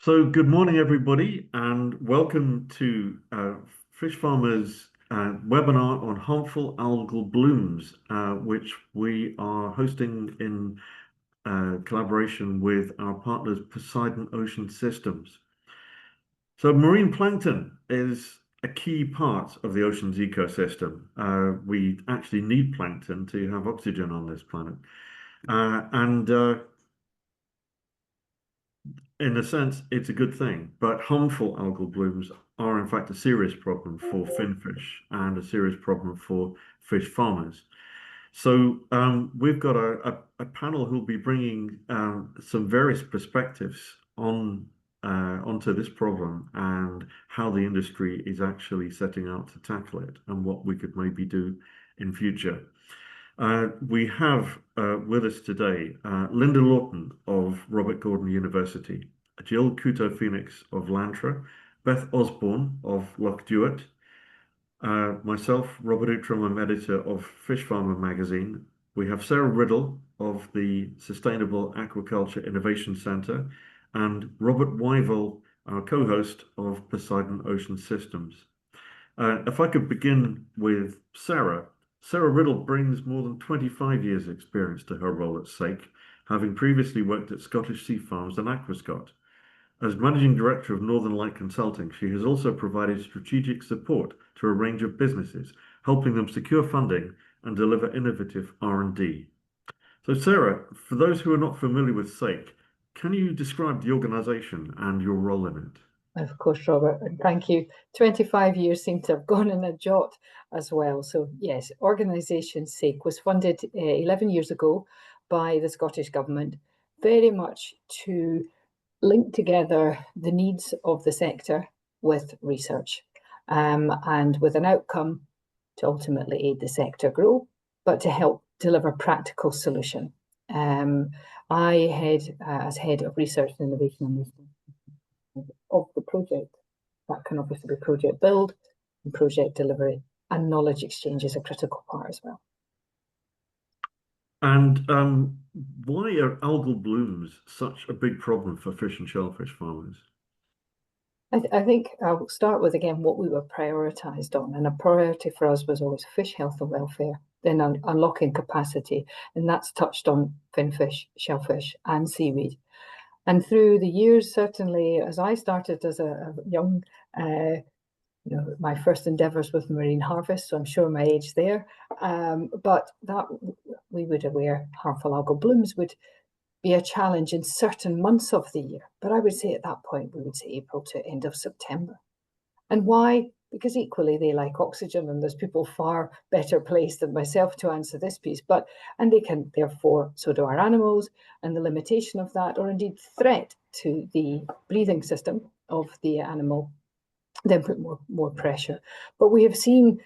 So, good morning, everybody, and welcome to Fish Farmers' webinar on harmful algal blooms, which we are hosting in collaboration with our partners, Poseidon Ocean Systems. So, marine plankton is a key part of the ocean's ecosystem. We actually need plankton to have oxygen on this planet. And In a sense, it's a good thing, but harmful algal blooms are in fact a serious problem for finfish and a serious problem for fish farmers. So we've got a panel who'll be bringing some various perspectives onto this problem and how the industry is actually setting out to tackle it and what we could maybe do in future. We have with us today Linda Lawton of Robert Gordon University, Jill Couto-Phoenix of Lantra, Beth Osborne of Loch Duart, myself, Robert Outram, I'm editor of Fish Farmer magazine. We have Sarah Riddle of the Sustainable Aquaculture Innovation Centre, and Robert Wyville, our co-host of Poseidon Ocean Systems. If I could begin with Sarah. Sarah Riddle brings more than 25 years' experience to her role at SAKE, having previously worked at Scottish Sea Farms and Aquascot. As Managing Director of Northern Light Consulting, she has also provided strategic support to a range of businesses, helping them secure funding and deliver innovative R&D. So Sarah, for those who are not familiar with SAKE, can you describe the organisation and your role in it? Of course, Robert, and thank you. 25 years seem to have gone in a jot as well. So yes, organisation SAKE was funded 11 years ago by the Scottish Government, very much to link together the needs of the sector with research and with an outcome to ultimately aid the sector grow, but to help deliver practical solution. I head as head of research and innovation and wisdom of the project. That can obviously be project build and project delivery, and knowledge exchange is a critical part as well. And why are algal blooms such a big problem for fish and shellfish farmers? I think I'll start with, again, what we were prioritised on. And a priority for us was always fish health and welfare, then unlocking capacity. And that's touched on finfish, shellfish and seaweed. And through the years, certainly, as I started as a young, my first endeavours with marine harvest, so I'm sure my age there, but that we would aware harmful algal blooms would be a challenge in certain months of the year. But I would say at that point, we would say April to end of September. And why? Because equally they like oxygen, and there's people far better placed than myself to answer this piece, and they can, therefore, so do our animals, and the limitation of that, or indeed threat to the breathing system of the animal, then put more pressure. But we have seen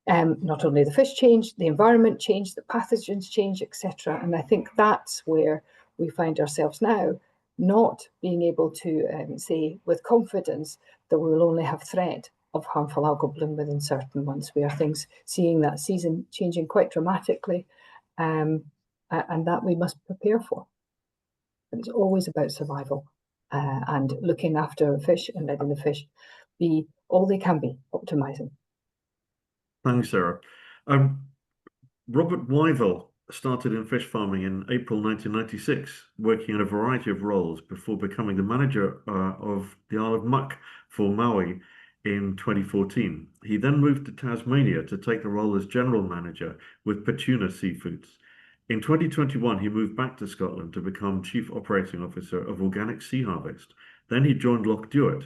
not only the fish change, the environment change, the pathogens change, etc. And I think that's where we find ourselves now, not being able to say with confidence that we will only have threat of harmful algal bloom within certain months. We are seeing that season changing quite dramatically, and that we must prepare for. It's always about survival and looking after fish and letting the fish be all they can be, optimizing. Thanks, Sarah. Robert Wyville started in fish farming in April 1996, working in a variety of roles before becoming the manager of the Isle of Muck for Maui in 2014. He then moved to Tasmania to take the role as general manager with Petuna Seafoods. In 2021, he moved back to Scotland to become Chief Operating Officer of Organic Sea Harvest. Then he joined Loch Duart,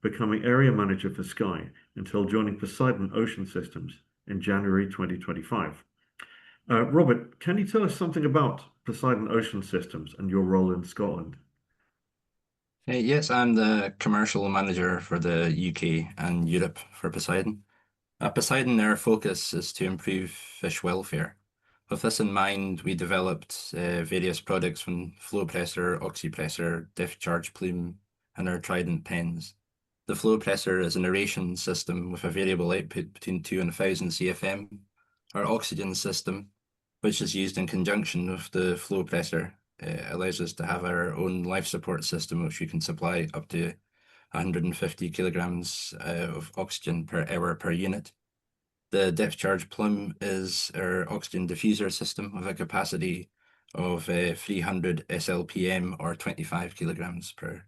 becoming area manager for Skye until joining Poseidon Ocean Systems in January 2025. Robert, can you tell us something about Poseidon Ocean Systems and your role in Scotland? Yes, I'm the commercial manager for the UK and Europe for Poseidon. At Poseidon, our focus is to improve fish welfare. With this in mind, we developed various products from flow presser, oxypressor, discharge plume, and our Trident pens. The flow presser is an aeration system with a variable output between 2 and 1,000 CFM. Our oxygen system, which is used in conjunction with the flow presser, allows us to have our own life support system, which we can supply up to 150 kilograms of oxygen per hour per unit. The depth charge plume is our oxygen diffuser system with a capacity of 300 SLPM or 25 kilograms per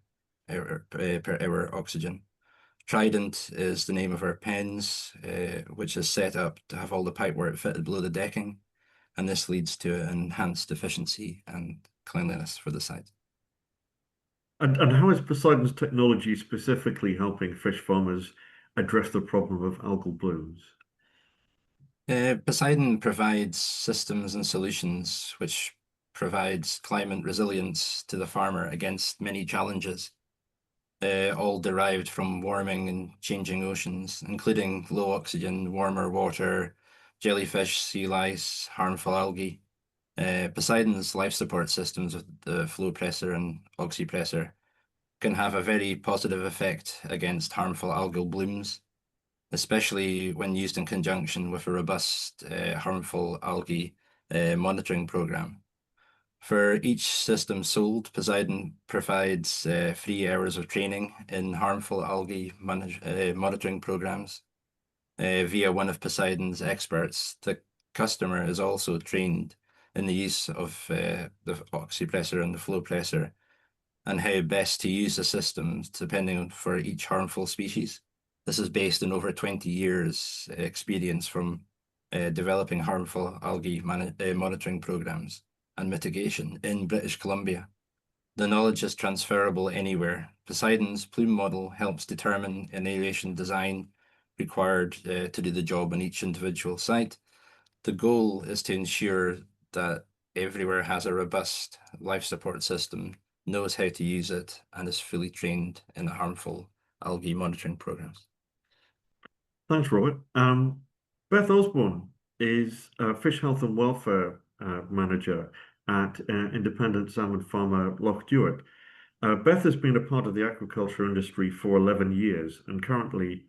hour oxygen. Trident is the name of our pens, which is set up to have all the pipework fitted below the decking, and this leads to enhanced efficiency and cleanliness for the site. And how is Poseidon's technology specifically helping fish farmers address the problem of algal blooms? Poseidon provides systems and solutions which provides climate resilience to the farmer against many challenges, all derived from warming and changing oceans, including low oxygen, warmer water, jellyfish, sea lice, harmful algae. Poseidon's life support systems with the flow presser and oxypressor can have a very positive effect against harmful algal blooms, especially when used in conjunction with a robust harmful algae monitoring program. For each system sold, Poseidon provides 3 hours of training in harmful algae monitoring programs via one of Poseidon's experts. The customer is also trained in the use of the oxypressor and the flow presser and how best to use the systems depending on for each harmful species. This is based on over 20 years experience from developing harmful algae monitoring programs and mitigation in British Columbia. The knowledge is transferable anywhere. Poseidon's plume model helps determine an aeration design required to do the job on each individual site. The goal is to ensure that everywhere has a robust life support system, knows how to use it, and is fully trained in the harmful algae monitoring programs. Thanks, Robert. Beth Osborne is Fish Health and Welfare Manager at independent salmon farmer Loch Duart. Beth has been a part of the aquaculture industry for 11 years and currently,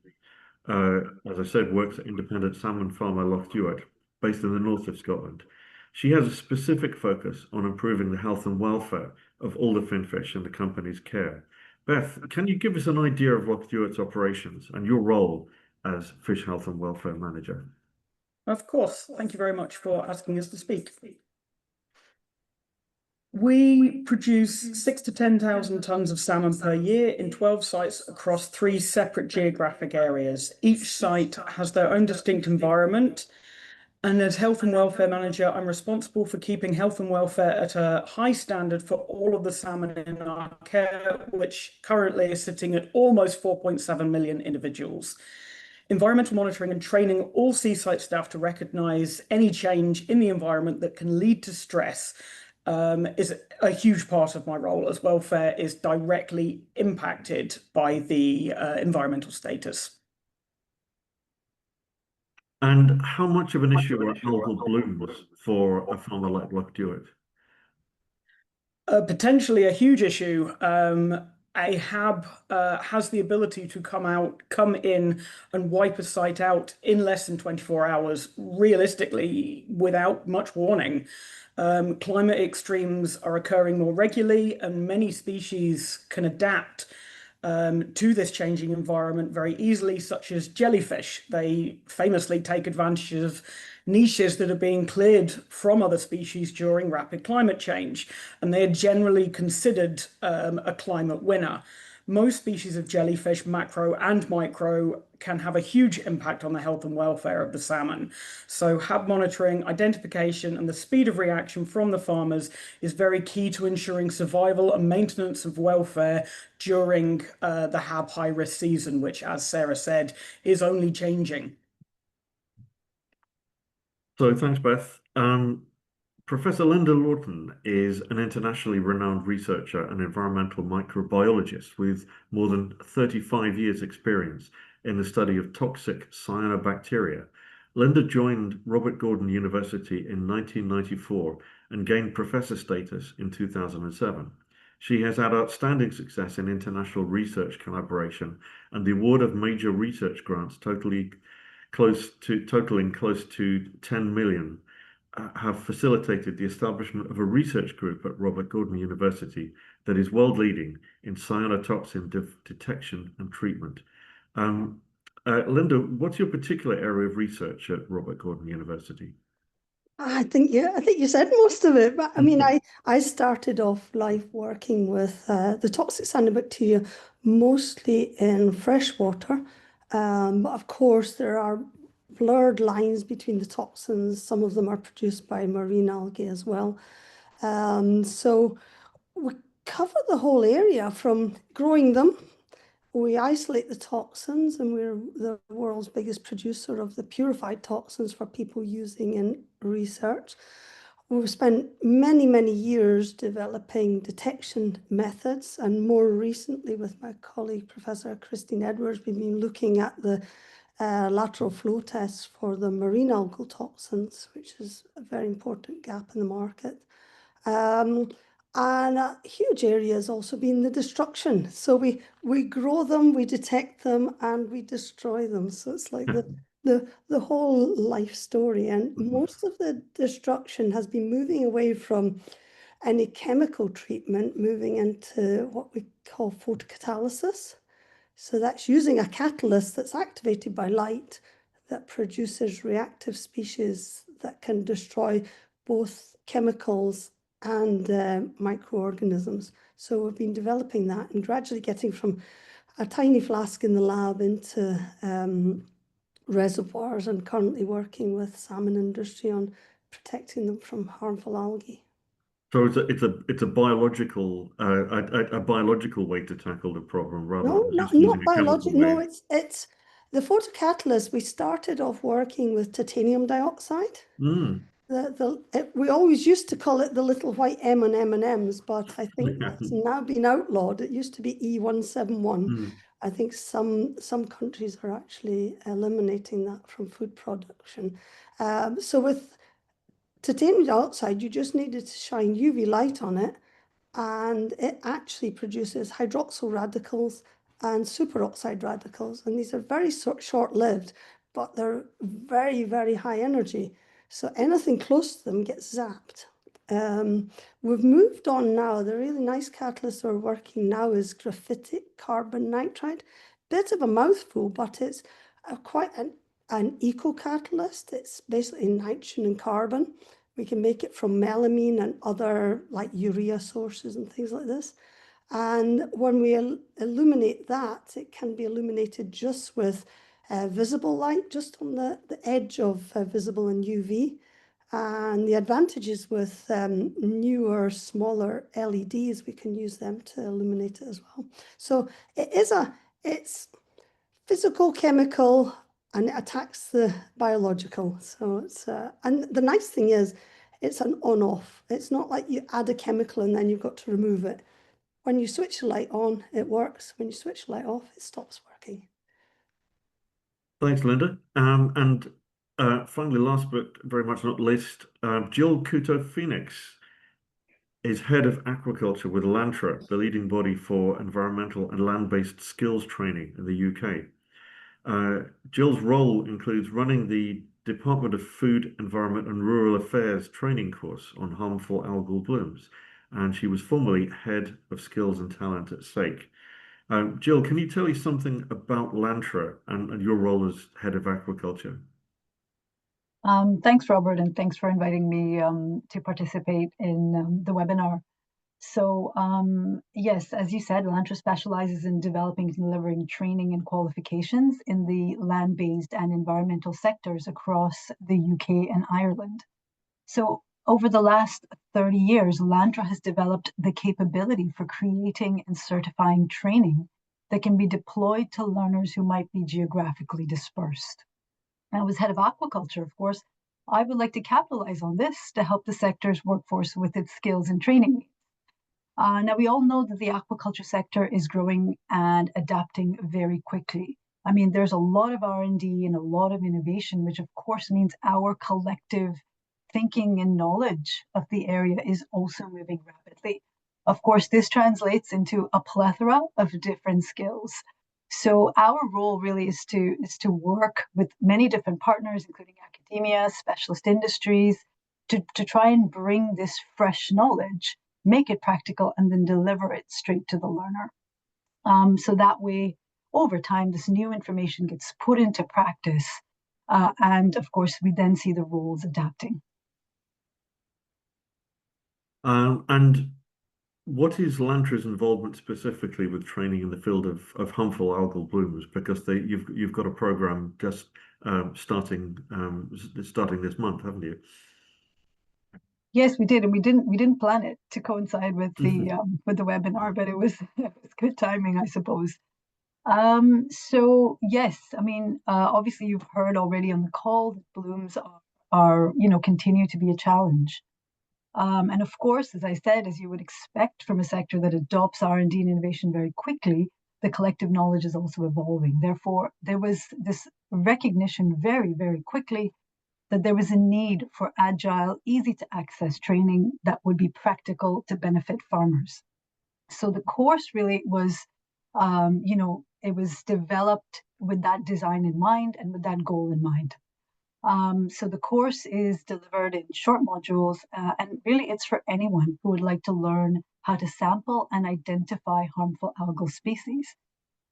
as I said, works at independent salmon farmer Loch Duart, based in the north of Scotland. She has a specific focus on improving the health and welfare of all the finfish in the company's care. Beth, can you give us an idea of Loch Duart's operations and your role as Fish Health and Welfare Manager? Of course. Thank you very much for asking us to speak. We produce 6,000 to 10,000 tonnes of salmon per year in 12 sites across 3 separate geographic areas. Each site has their own distinct environment. And as Health and Welfare Manager, I'm responsible for keeping health and welfare at a high standard for all of the salmon in our care, which currently is sitting at almost 4.7 million individuals. Environmental monitoring and training all seaside staff to recognise any change in the environment that can lead to stress is a huge part of my role, as welfare is directly impacted by the environmental status. And how much of an issue are algal blooms for a farmer like Loch Duart? Potentially a huge issue. A HAB has the ability to come in and wipe a site out in less than 24 hours, realistically, without much warning. Climate extremes are occurring more regularly, and many species can adapt to this changing environment very easily, such as jellyfish. They famously take advantage of niches that are being cleared from other species during rapid climate change, and they are generally considered a climate winner. Most species of jellyfish, macro and micro, can have a huge impact on the health and welfare of the salmon. So HAB monitoring, identification, and the speed of reaction from the farmers is very key to ensuring survival and maintenance of welfare during the HAB high-risk season, which, as Sarah said, is only changing. So thanks, Beth. Professor Linda Lawton is an internationally renowned researcher and environmental microbiologist with more than 35 years' experience in the study of toxic cyanobacteria. Linda joined Robert Gordon University in 1994 and gained professor status in 2007. She has had outstanding success in international research collaboration and the award of major research grants totaling close to 10 million have facilitated the establishment of a research group at Robert Gordon University that is world leading in cyanotoxin detection and treatment. Linda, what's your particular area of research at Robert Gordon University? I think you said most of it, but I mean, I started off life working with the toxic cyanobacteria mostly in freshwater, but of course there are blurred lines between the toxins. Some of them are produced by marine algae as well. So we cover the whole area from growing them. We isolate the toxins, and we're the world's biggest producer of the purified toxins for people using in research. We've spent many, many years developing detection methods, and more recently with my colleague, Professor Christine Edwards, we've been looking at the lateral flow tests for the marine algal toxins, which is a very important gap in the market. And a huge area has also been the destruction. So we grow them, we detect them, and we destroy them. So it's like the whole life story. And most of the destruction has been moving away from any chemical treatment, moving into what we call photocatalysis. So that's using a catalyst that's activated by light that produces reactive species that can destroy both chemicals and microorganisms. So we've been developing that and gradually getting from a tiny flask in the lab into reservoirs, and currently working with salmon industry on protecting them from harmful algae. So it's a biological way to tackle the problem rather than just using a chemical way. No, it's the photocatalyst. We started off working with titanium dioxide. We always used to call it the little white M on M&Ms, but I think that's now been outlawed. It used to be E171. I think some countries are actually eliminating that from food production. So with titanium dioxide, you just needed to shine UV light on it, and it actually produces hydroxyl radicals and superoxide radicals. And these are very short-lived, but they're very, very high energy. So anything close to them gets zapped. We've moved on now. The really nice catalyst we're working now is graphitic carbon nitride. Bit of a mouthful, but it's quite an eco-catalyst. It's basically nitrogen and carbon. We can make it from melamine and other like urea sources and things like this. And when we illuminate that, it can be illuminated just with visible light, just on the edge of visible and UV. And the advantages with newer, smaller LEDs, we can use them to illuminate it as well. So it's physical, chemical, and it attacks the biological. So it's and the nice thing is it's an on-off. It's not like you add a chemical and then you've got to remove it. When you switch the light on, it works. When you switch the light off, it stops working. Thanks, Linda. And finally, last but very much not least, Jill Couto-Phoenix is head of aquaculture with Lantra, the leading body for environmental and land-based skills training in the UK. Jill's role includes running the Department of Food, Environment and Rural Affairs training course on harmful algal blooms, and she was formerly head of skills and talent at SAKE. Jill, can you tell us something about Lantra and your role as head of aquaculture? Thanks, Robert, and thanks for inviting me to participate in the webinar. So yes, as you said, Lantra specializes in developing and delivering training and qualifications in the land-based and environmental sectors across the UK and Ireland. So over the last 30 years, Lantra has developed the capability for creating and certifying training that can be deployed to learners who might be geographically dispersed. And as head of aquaculture, of course, I would like to capitalize on this to help the sector's workforce with its skills and training needs. Now, we all know that the aquaculture sector is growing and adapting very quickly. I mean, there's a lot of R&D and a lot of innovation, which of course means our collective thinking and knowledge of the area is also moving rapidly. Of course, this translates into a plethora of different skills. So our role really is to work with many different partners, including academia, specialist industries, to try and bring this fresh knowledge, make it practical, and then deliver it straight to the learner. So that way, over time, this new information gets put into practice. And of course, we then see the roles adapting. And what is Lantra's involvement specifically with training in the field of harmful algal blooms? Because you've got a program just starting this month, haven't you? Yes, we did, and we didn't plan it to coincide with the webinar, but it was good timing, I suppose. So yes, I mean, obviously you've heard already on the call that blooms are continue to be a challenge. And of course, as I said, as you would expect from a sector that adopts R&D and innovation very quickly, the collective knowledge is also evolving. Therefore, there was this recognition very, very quickly that there was a need for agile, easy to access training that would be practical to benefit farmers. So the course really was, it was developed with that design in mind and with that goal in mind. So the course is delivered in short modules, and really it's for anyone who would like to learn how to sample and identify harmful algal species,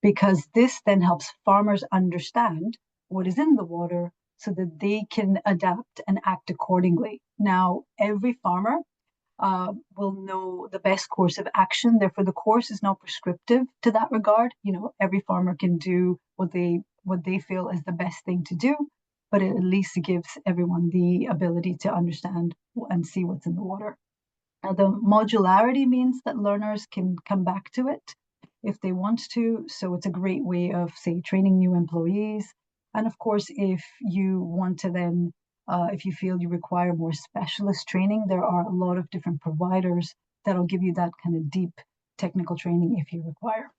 because this then helps farmers understand what is in the water so that they can adapt and act accordingly. Now, every farmer will know the best course of action. Therefore, the course is not prescriptive to that regard. Every farmer can do what they feel is the best thing to do, but it at least gives everyone the ability to understand and see what's in the water. Now, the modularity means that learners can come back to it if they want to. So it's a great way of, say, training new employees. And of course, if you want to then, if you feel you require more specialist training, there are a lot of different providers that'll give you that kind of deep technical training if you require.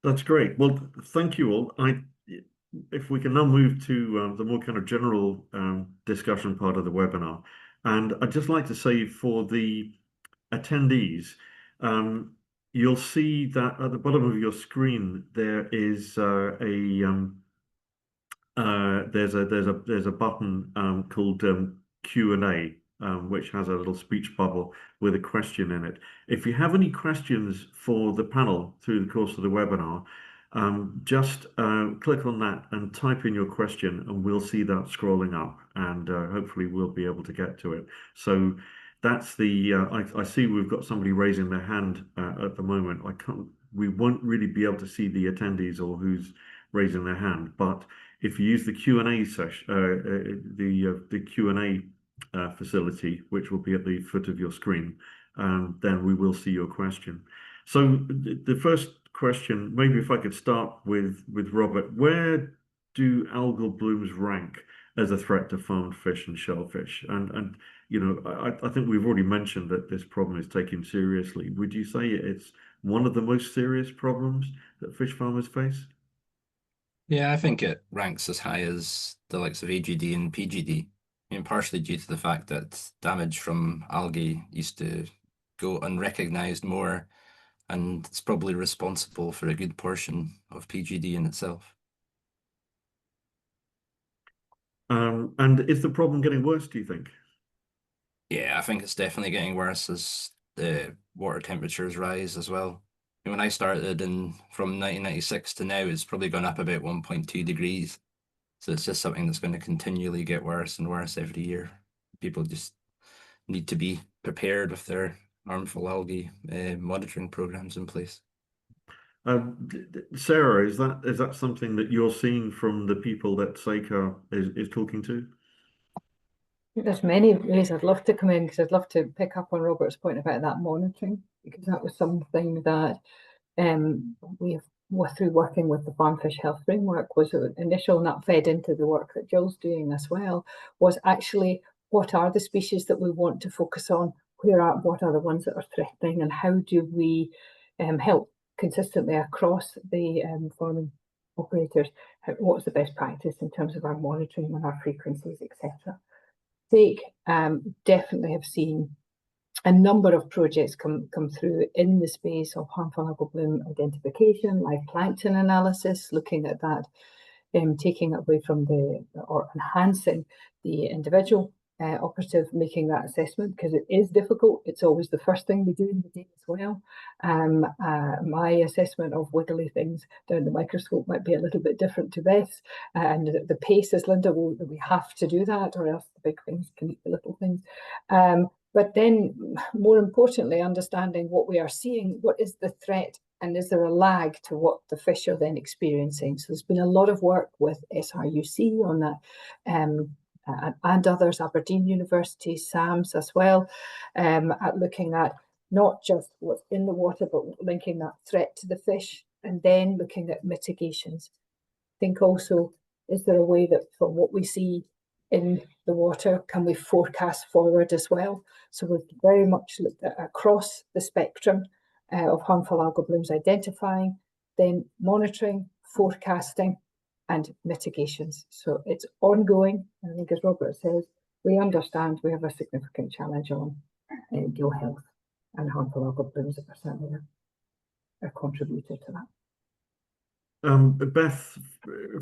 That's great. Well, thank you all. If we can now move to the more kind of general discussion part of the webinar. And I'd just like to say for the attendees, you'll see that at the bottom of your screen there is there's a button called Q&A, which has a little speech bubble with a question in it. If you have any questions for the panel through the course of the webinar, just click on that and type in your question, and we'll see that scrolling up, and hopefully we'll be able to get to it. So that's the I see we've got somebody raising their hand at the moment. We won't really be able to see the attendees or who's raising their hand, but if you use the Q&A session, the Q&A facility, which will be at the foot of your screen, then we will see your question. So the first question, maybe if I could start with Robert, where do algal blooms rank as a threat to farmed fish and shellfish? And I think we've already mentioned that this problem is taken seriously. Would you say it's one of the most serious problems that fish farmers face? Yeah, I think it ranks as high as the likes of AGD and PGD, partially due to the fact that damage from algae used to go unrecognized more, and it's probably responsible for a good portion of PGD in itself. And is the problem getting worse, do you think? Yeah, I think it's definitely getting worse as the water temperatures rise as well. When I started from 1996 to now, it's probably gone up about 1.2 degrees. So it's just something that's going to continually get worse and worse every year. People just need to be prepared with their harmful algae monitoring programs in place. Sarah, is that something that you're seeing from the people that Seika is talking to? There's many ways I'd love to come in, because I'd love to pick up on Robert's point about that monitoring, because that was something that we've through working with the Farm Fish Health Framework was initial, and that fed into the work that Jill's doing as well, was actually what are the species that we want to focus on, what are the ones that are threatening, and how do we help consistently across the farming operators, what's the best practice in terms of our monitoring and our frequencies, etc. Definitely have seen a number of projects come through in the space of harmful algal bloom identification, live plankton analysis, looking at that, taking away from or enhancing the individual operative making that assessment, because it is difficult. It's always the first thing we do in the day as well. My assessment of wiggly things down the microscope might be a little bit different to Beth's, and the pace, as Linda will, we have to do that, or else the big things can eat the little things. But then, more importantly, understanding what we are seeing, what is the threat, and is there a lag to what the fish are then experiencing? So there's been a lot of work with SRUC on that, and others, Aberdeen University, SAMS as well, at looking at not just what's in the water, but linking that threat to the fish, and then looking at mitigations. I think also, is there a way that from what we see in the water, can we forecast forward as well? So we've very much looked at across the spectrum of harmful algal blooms, identifying, then monitoring, forecasting, and mitigations. So it's ongoing. I think, as Robert says, we understand we have a significant challenge on gill health, and harmful algal blooms are certainly a contributor to that. Beth,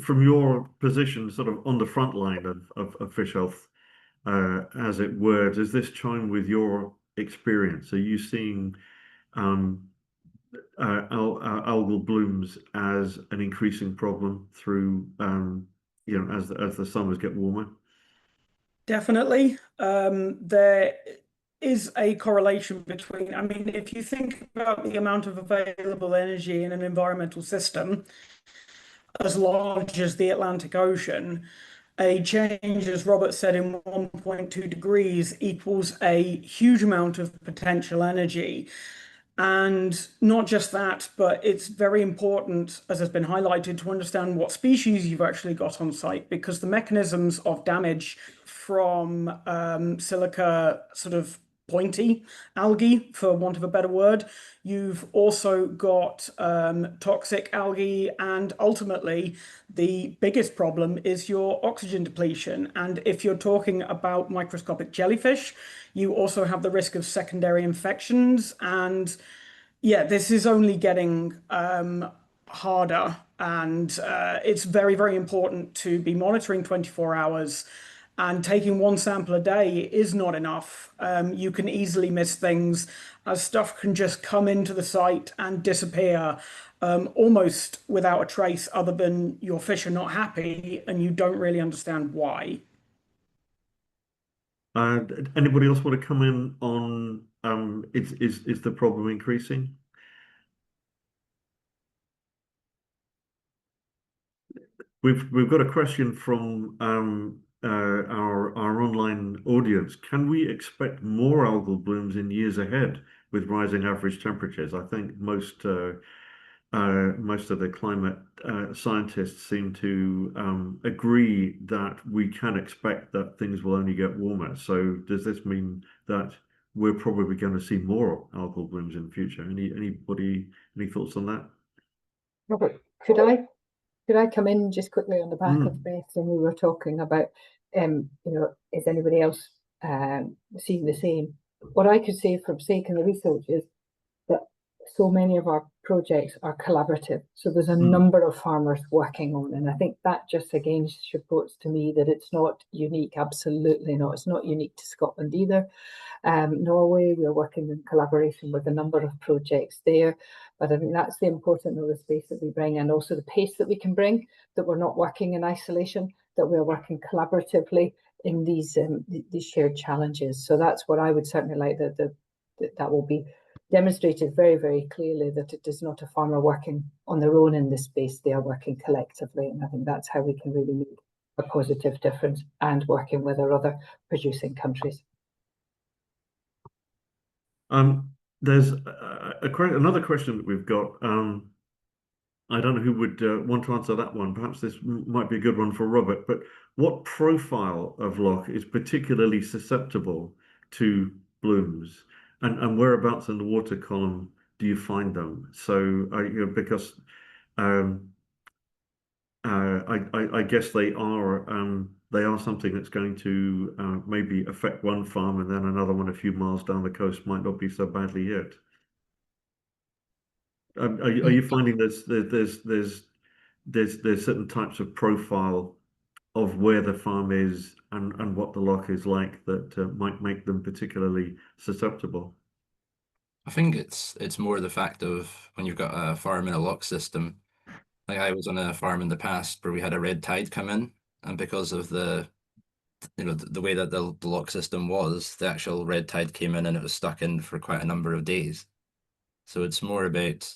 from your position sort of on the front line of fish health, as it were, does this chime with your experience? Are you seeing algal blooms as an increasing problem through, as the summers get warmer? Definitely. There is a correlation between, I mean, if you think about the amount of available energy in an environmental system as large as the Atlantic Ocean, a change, as Robert said, in 1.2 degrees equals a huge amount of potential energy. And not just that, but it's very important, as has been highlighted, to understand what species you've actually got on site, because the mechanisms of damage from silica sort of pointy algae, for want of a better word, you've also got toxic algae, and ultimately the biggest problem is your oxygen depletion. And if you're talking about microscopic jellyfish, you also have the risk of secondary infections. And yeah, this is only getting harder, and it's very, very important to be monitoring 24 hours. And taking one sample a day is not enough. You can easily miss things, as stuff can just come into the site and disappear almost without a trace, other than your fish are not happy and you don't really understand why. Anybody else want to come in on is the problem increasing? We've got a question from our online audience. Can we expect more algal blooms in years ahead with rising average temperatures? I think most of the climate scientists seem to agree that we can expect that things will only get warmer. So does this mean that we're probably going to see more algal blooms in the future? Any thoughts on that? Robert, could I come in just quickly on the back of Beth? And we were talking about, is anybody else seeing the same? What I could say from sake of the research is that so many of our projects are collaborative. So there's a number of farmers working on, and I think that just again reports to me that it's not unique. Absolutely not. It's not unique to Scotland either. Norway, we're working in collaboration with a number of projects there. But I think that's the importance of the space that we bring, and also the pace that we can bring, that we're not working in isolation, that we're working collaboratively in these shared challenges. So that's what I would certainly like, that will be demonstrated very, very clearly, that it is not a farmer working on their own in this space. They are working collectively. And I think that's how we can really make a positive difference, and working with our other producing countries. There's another question that we've got. I don't know who would want to answer that one. Perhaps this might be a good one for Robert. But what profile of loch is particularly susceptible to blooms, and whereabouts in the water column do you find them? So, because I guess they are something that's going to maybe affect one farm, and then another one a few miles down the coast might not be so badly hit. Are you finding there's certain types of profile of where the farm is and what the loch is like that might make them particularly susceptible? I think it's more the fact of when you've got a farm in a lock system. Like I was on a farm in the past where we had a red tide come in, and because of the way that the lock system was, the actual red tide came in and it was stuck in for quite a number of days. So it's more about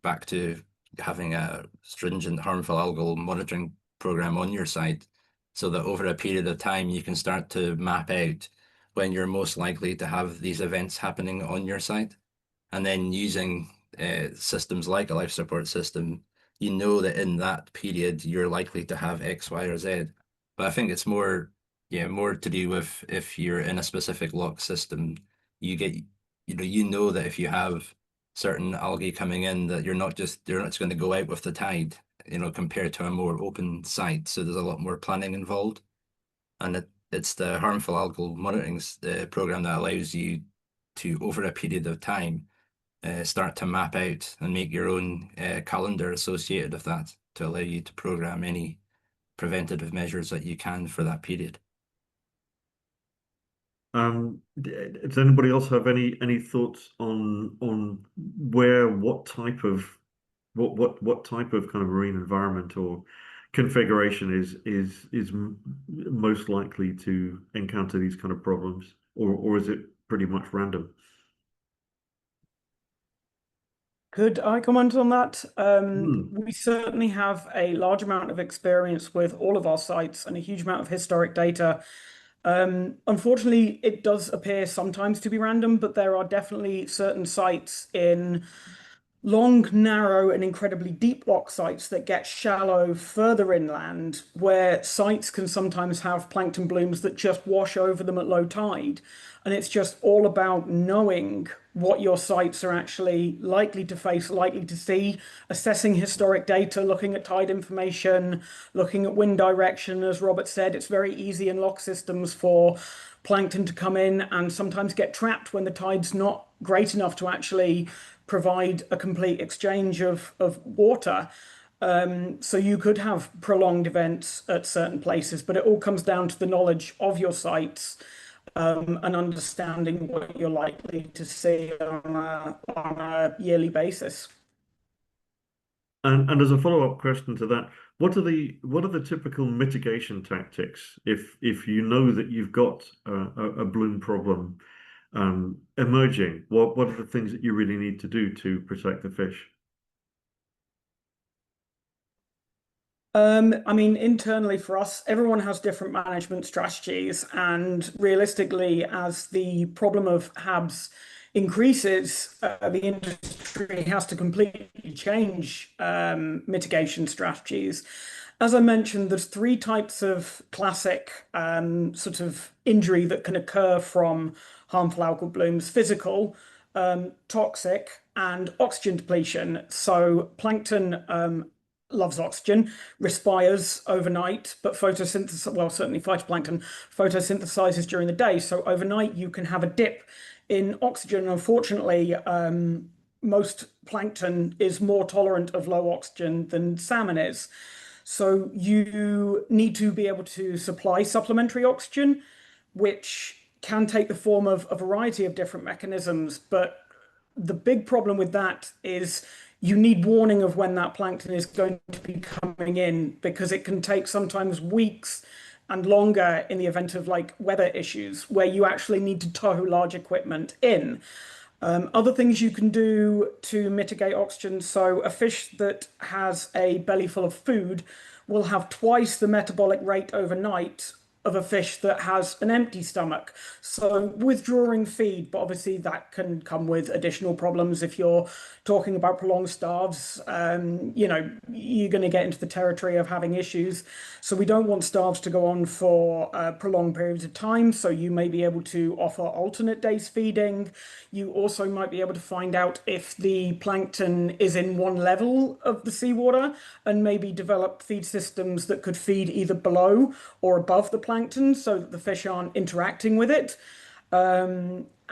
back to having a stringent harmful algal monitoring program on your site so that over a period of time you can start to map out when you're most likely to have these events happening on your site. And then using systems like a life support system, you know that in that period you're likely to have X, Y, or Z. But I think it's more, yeah, more to do with if you're in a specific lock system, you know that if you have certain algae coming in, that they're not just going to go out with the tide, compared to a more open site. So there's a lot more planning involved, and it's the harmful algal monitoring program that allows you to, over a period of time, start to map out and make your own calendar associated with that to allow you to program any preventative measures that you can for that period. Does anybody else have any thoughts on what type of kind of marine environment or configuration is most likely to encounter these kind of problems, or is it pretty much random? Could I comment on that? We certainly have a large amount of experience with all of our sites and a huge amount of historic data. Unfortunately, it does appear sometimes to be random, but there are definitely certain sites in long, narrow, and incredibly deep lock sites that get shallow further inland, where sites can sometimes have plankton blooms that just wash over them at low tide. And it's just all about knowing what your sites are actually likely to face, likely to see, assessing historic data, looking at tide information, looking at wind direction. As Robert said, it's very easy in lock systems for plankton to come in and sometimes get trapped when the tide's not great enough to actually provide a complete exchange of water. So you could have prolonged events at certain places, but it all comes down to the knowledge of your sites, and understanding what you're likely to see on a yearly basis. And as a follow-up question to that, what are the typical mitigation tactics if you know that you've got a bloom problem emerging? What are the things that you really need to do to protect the fish? I mean, internally for us, everyone has different management strategies, and realistically, as the problem of HABs increases, the industry has to completely change mitigation strategies. As I mentioned, there's three types of classic sort of injury that can occur from harmful algal blooms: physical, toxic, and oxygen depletion. So plankton loves oxygen, respires overnight, but photosynthesize, well, certainly phytoplankton photosynthesizes during the day. So overnight you can have a dip in oxygen. Unfortunately, most plankton is more tolerant of low oxygen than salmon is. So you need to be able to supply supplementary oxygen, which can take the form of a variety of different mechanisms. But the big problem with that is you need warning of when that plankton is going to be coming in, because it can take sometimes weeks and longer in the event of like weather issues where you actually need to tow large equipment in. Other things you can do to mitigate oxygen. So a fish that has a belly full of food will have twice the metabolic rate overnight of a fish that has an empty stomach. So withdrawing feed, but obviously that can come with additional problems if you're talking about prolonged starves. You're going to get into the territory of having issues. So we don't want starves to go on for prolonged periods of time. So you may be able to offer alternate days feeding. You also might be able to find out if the plankton is in one level of the seawater and maybe develop feed systems that could feed either below or above the plankton so that the fish aren't interacting with it.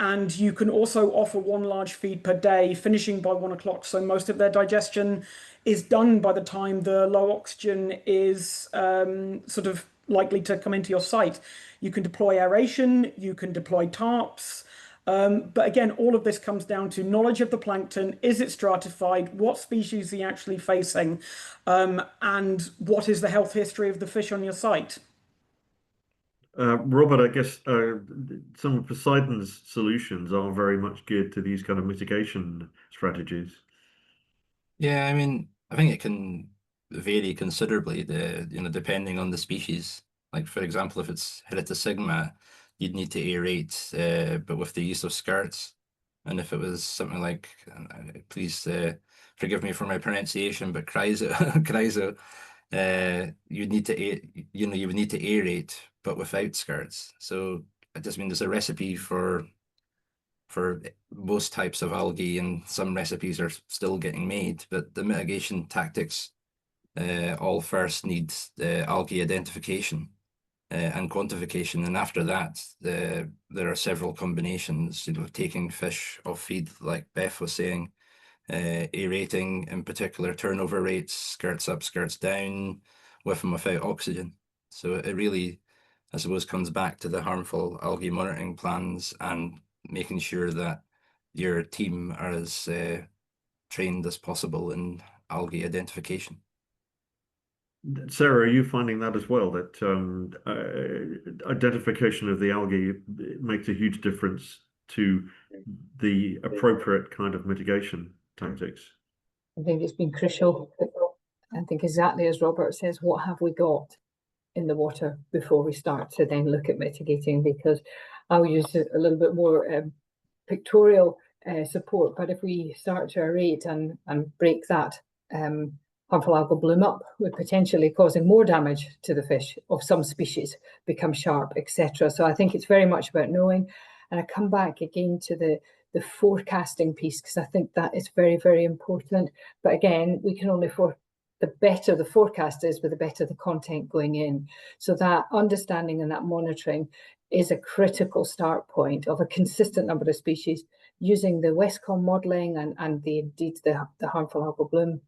And you can also offer one large feed per day, finishing by 1 o'clock. So most of their digestion is done by the time the low oxygen is sort of likely to come into your site. You can deploy aeration, you can deploy tarps. But again, all of this comes down to knowledge of the plankton. Is it stratified? What species are you actually facing? And what is the health history of the fish on your site? Robert, I guess some of Poseidon's solutions are very much geared to these kind of mitigation strategies. Yeah, I mean, I think it can vary considerably, depending on the species. Like, for example, if it's Heretisigma, you'd need to aerate, but with the use of skirts. And if it was something like, please forgive me for my pronunciation, but chryso, chryso, you'd need to, you would need to aerate, but without skirts. So I just mean there's a recipe for most types of algae, and some recipes are still getting made, but the mitigation tactics all first need algae identification and quantification, and after that there are several combinations, taking fish off feed like Beth was saying, aerating in particular, turnover rates, skirts up, skirts down, with and without oxygen. So it really, I suppose, comes back to the harmful algae monitoring plans and making sure that your team are as trained as possible in algae identification. Sarah, are you finding that as well, that identification of the algae makes a huge difference to the appropriate kind of mitigation tactics? I think it's been crucial. I think exactly as Robert says, what have we got in the water before we start to then look at mitigating? Because I'll use a little bit more pictorial support, but if we start to aerate and break that harmful algal bloom up, we're potentially causing more damage to the fish of some species, become sharp, etc. So I think it's very much about knowing. And I come back again to the forecasting piece, because I think that is very, very important. But again, we can only the better the forecast is, but the better the content going in. So that understanding and that monitoring is a critical start point of a consistent number of species using the Westcom modelling and indeed the harmful algal bloom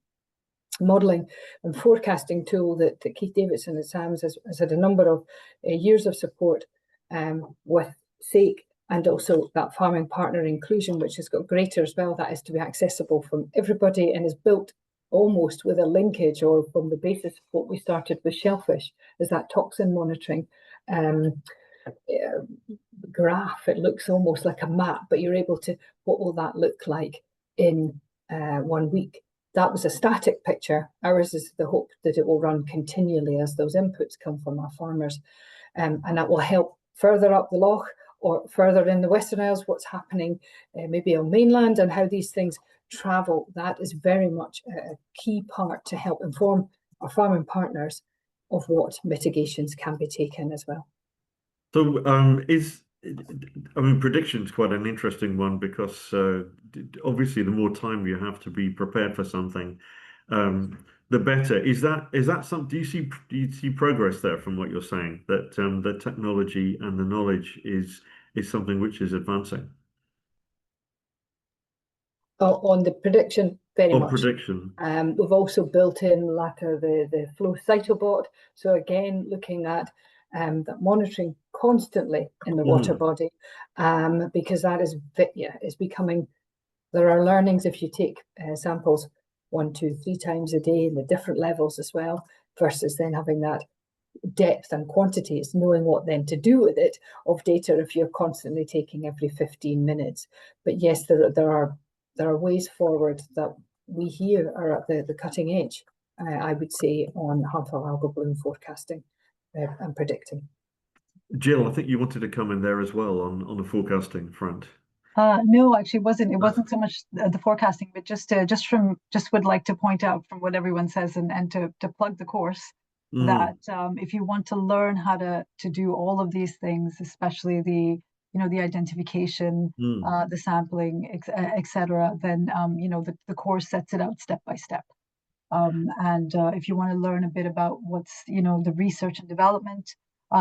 modelling and forecasting tool that Keith Davidson at SAMS has had a number of years of support with SAKE, and also that farming partner inclusion, which has got greater as well. That is to be accessible from everybody and is built almost with a linkage or from the basis of what we started with shellfish, is that toxin monitoring graph. It looks almost like a map, but you're able to, what will that look like in 1 week? That was a static picture. Ours is the hope that it will run continually as those inputs come from our farmers. And that will help further up the loch or further in the Western Isles, what's happening maybe on mainland and how these things travel. That is very much a key part to help inform our farming partners of what mitigations can be taken as well. So prediction is quite an interesting one, because obviously the more time you have to be prepared for something, the better. Is that some? Do you see progress there from what you're saying, that the technology and the knowledge is something which is advancing? On the prediction, very much. Prediction. We've also built in the flow cytobot. So again, looking at that monitoring constantly in the water body, because that is becoming. There are learnings if you take samples 1, 2, 3 times a day in the different levels as well, versus then having that depth and quantities, knowing what then to do with it of data if you're constantly taking every 15 minutes. But yes, there are ways forward that we here are at the cutting edge, I would say, on harmful algal bloom forecasting and predicting. Jill, I think you wanted to come in there as well on the forecasting front. No, actually, it wasn't so much the forecasting, but just would like to point out from what everyone says and to plug the course that if you want to learn how to do all of these things, especially the identification, the sampling, etc., then the course sets it out step by step. And if you want to learn a bit about what's the research and development,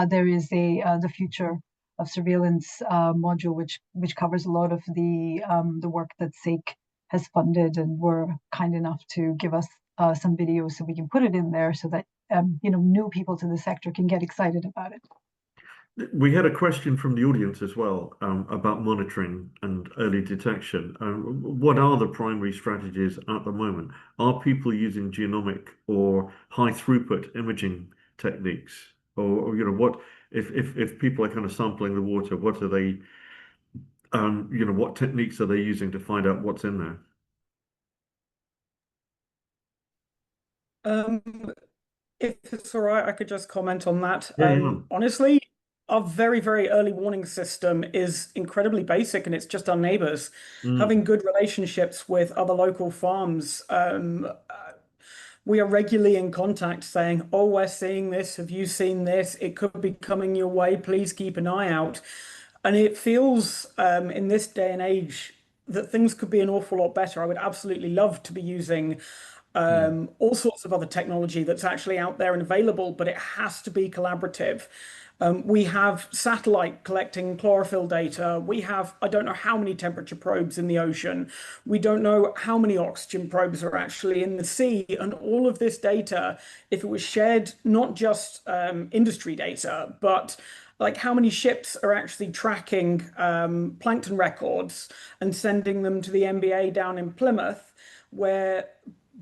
there is the future of surveillance module, which covers a lot of the work that SAKE has funded and were kind enough to give us some videos so we can put it in there, so that new people to the sector can get excited about it. We had a question from the audience as well about monitoring and early detection. What are the primary strategies at the moment? Are people using genomic or high throughput imaging techniques? Or what if people are kind of sampling the water, what are they, what techniques are they using to find out what's in there? If it's all right, I could just comment on that. Yeah. Honestly, our very, very early warning system is incredibly basic, and it's just our neighbors having good relationships with other local farms. We are regularly in contact saying, oh, we're seeing this. Have you seen this? It could be coming your way. Please keep an eye out. And it feels in this day and age that things could be an awful lot better. I would absolutely love to be using all sorts of other technology that's actually out there and available, but it has to be collaborative. We have satellite collecting chlorophyll data. We have, I don't know how many temperature probes in the ocean. We don't know how many oxygen probes are actually in the sea. And all of this data, if it was shared, not just industry data, but like how many ships are actually tracking plankton records and sending them to the NBA down in Plymouth, where,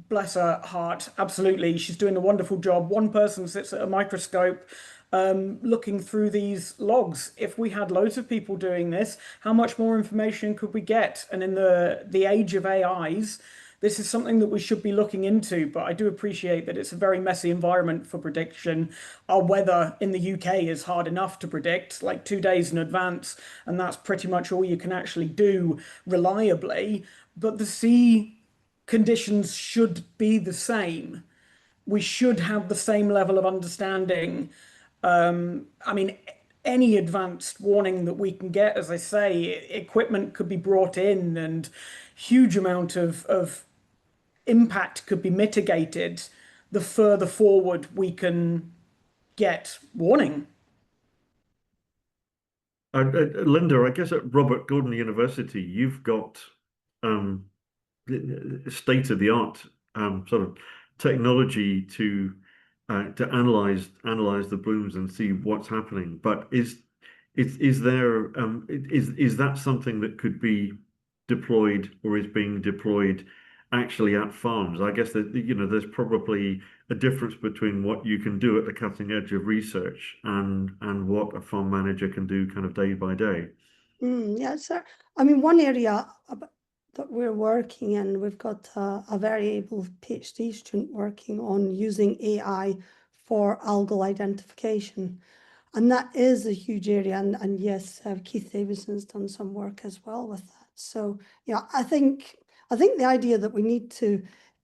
bless her heart, absolutely, she's doing a wonderful job. One person sits at a microscope looking through these logs. If we had loads of people doing this, how much more information could we get? And in the age of AIs, this is something that we should be looking into, but I do appreciate that it's a very messy environment for prediction. Our weather in the UK is hard enough to predict, like 2 days in advance, and that's pretty much all you can actually do reliably. But the sea conditions should be the same. We should have the same level of understanding. I mean, any advanced warning that we can get, as I say, equipment could be brought in and huge amount of impact could be mitigated the further forward we can get warning. Linda, I guess at Robert Gordon University, you've got state of the art sort of technology to analyze the blooms and see what's happening. But is there is that something that could be deployed or is being deployed actually at farms? I guess that there's probably a difference between what you can do at the cutting edge of research and what a farm manager can do kind of day by day. Yeah, sir. I mean, one area that we're working in, we've got a very able PhD student working on using AI for algal identification. And that is a huge area. And yes, Keith Davidson's done some work as well with that. So, yeah, I think the idea that we need to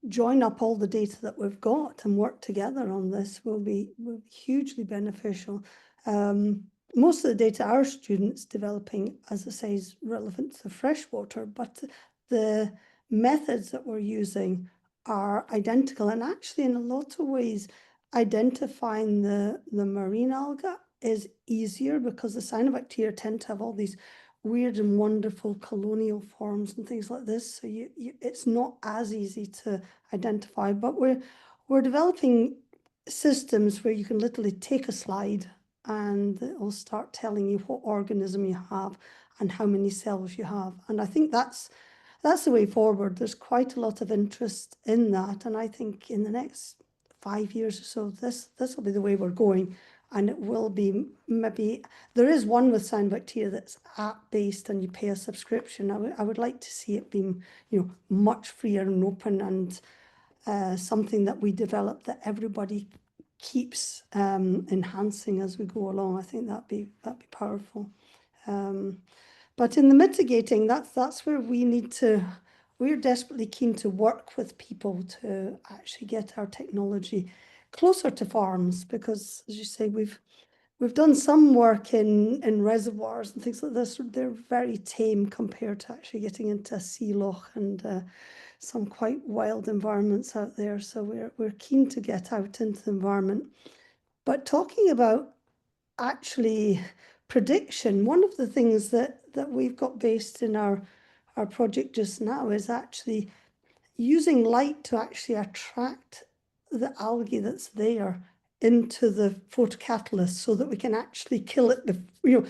join up all the data that we've got and work together on this will be hugely beneficial. Most of the data our students developing, as I say, is relevant to freshwater, but the methods that we're using are identical. And actually, in a lot of ways, identifying the marine alga is easier because the cyanobacteria tend to have all these weird and wonderful colonial forms and things like this. So it's not as easy to identify, but we're developing systems where you can literally take a slide and it will start telling you what organism you have and how many cells you have. And I think that's the way forward. There's quite a lot of interest in that. And I think in the next 5 years or so, this will be the way we're going. And it will be maybe, there is one with cyanobacteria that's app-based and you pay a subscription. I would like to see it being, much freer and open and something that we develop that everybody keeps enhancing as we go along. I think that'd be powerful. But in the mitigating, that's where we're desperately keen to work with people to actually get our technology closer to farms, because as you say, we've done some work in reservoirs and things like this. They're very tame compared to actually getting into a sea loch and some quite wild environments out there. So we're keen to get out into the environment. But talking about actually prediction, one of the things that we've got based in our project just now is actually using light to actually attract the algae that's there into the photocatalyst so that we can actually kill it,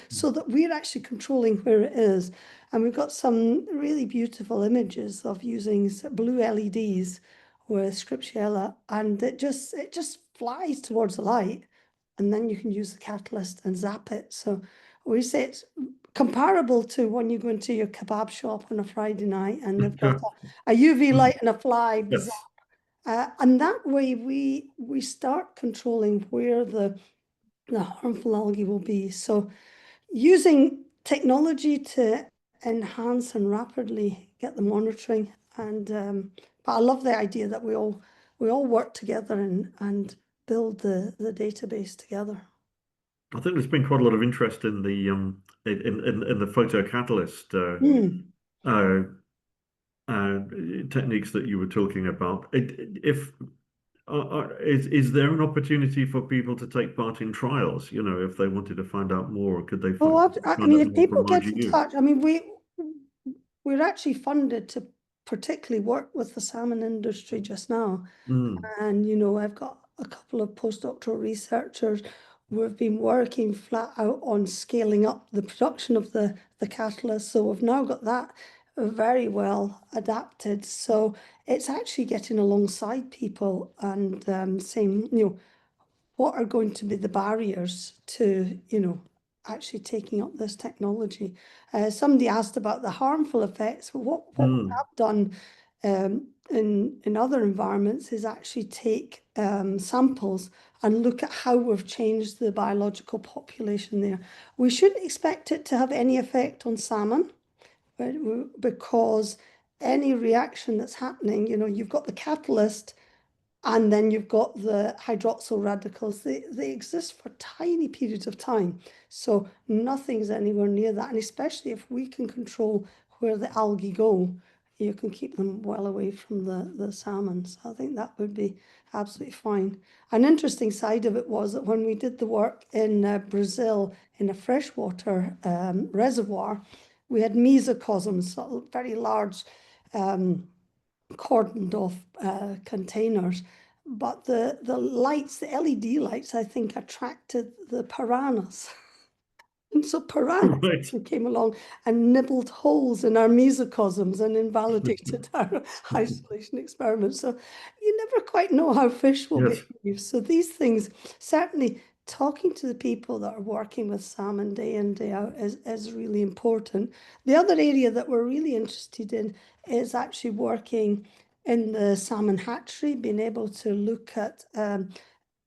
so that we're actually controlling where it is. And we've got some really beautiful images of using blue LEDs with Scriptiella, and it just flies towards the light, and then you can use the catalyst and zap it. So we say it's comparable to when you go into your kebab shop on a Friday night and they've got a UV light and a fly Yes. zap. And that way we start controlling where the harmful algae will be. So using technology to enhance and rapidly get the monitoring. And but I love the idea that we all work together and build the database together. I think there's been quite a lot of interest in the photocatalyst techniques that you were talking about. Is there an opportunity for people to take part in trials? You know, if they wanted to find out more, could they find I find mean, out if more people from get in IGU? touch, I mean, we're actually funded to particularly work with the salmon industry just now. And, you know, I've got a couple of postdoctoral researchers. We've been working flat out on scaling up the production of the catalyst. So we've now got that very well adapted. So it's actually getting alongside people and saying, you know, what are going to be the barriers to, you know, actually taking up this technology? Somebody asked about the harmful effects. What we have done in other environments is actually take samples and look at how we've changed the biological population there. We shouldn't expect it to have any effect on salmon, because any reaction that's happening, you know, you've got the catalyst and then you've got the hydroxyl radicals. They exist for tiny periods of time. So nothing's anywhere near that. And especially if we can control where the algae go, you can keep them well away from the salmon. So I think that would be absolutely fine. An interesting side of it was that when we did the work in Brazil in a freshwater reservoir, we had mesocosms, so very large cordoned off containers, but the lights, the LED lights, I think attracted the piranhas. And so piranhas came along and nibbled holes in our mesocosms and invalidated our isolation experiments. So you never quite know how fish will behave. So these things, certainly talking to the people that are working with salmon day in, day out is really important. The other area that we're really interested in is actually working in the salmon hatchery, being able to look at